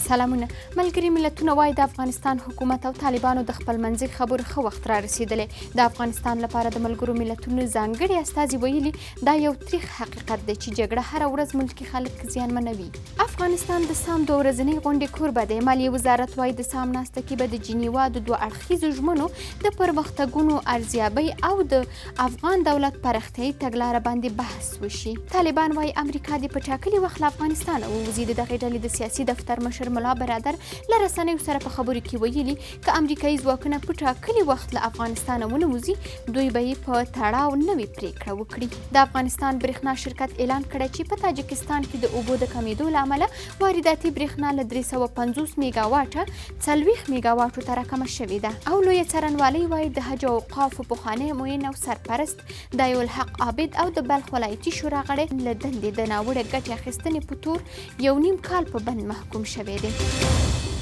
سلامونه. ملګري ملتونه وایي د افغانستان حکومت او طالبانو د خپلمنځي خبرو ښه وخت را رسېدلی. د افغانستان لپاره د ملګرو ملتونو ځانګړي استازي ویلي دا یو تریخ حقیقت دی چې جګړه هره ورځ ملکي خلک زیانمنوي. افغانستان د سام 2 ورځنۍ غونډې کوربه دی. مالیې وزارت وایي د سام ناسته کې به د جنیوا د 2 اړخیزو ژمنو د پرمختګونو ارزیابۍ او د افغان دولت پراختیایي تګلاره باندې بحث وشي. طالبان وایي امریکا د په ټاکلي وخت له افغانستانه ووځي. د دغې ډلې د سیاسي دفتر مشر ملا برادر له رسنیو سره په خبرو کې ویلي که امریکایي ځواکونه په ټاکلي وخت له افغانستانه ونه وځي دوی به یې په تړاو نوې پریکړه وکړي. د افغانستان برېښنا شرکت اعلان کړی چې په تاجکستان کې د اوبو د کمیدو له امله وارداتي برېښنا له 350 میګا واټه 40 میګا واټو ته راکمه شوې ده. او لویه څارنوالۍ وایي د حج او اوقافو پخوانی معین او سرپرست دایالحق عابد او د بلخ ولایتي شورا غړی له دندې د ناوړه ګټې اخیستنې په تور 1.5 کال په بند محکوم شوی دی.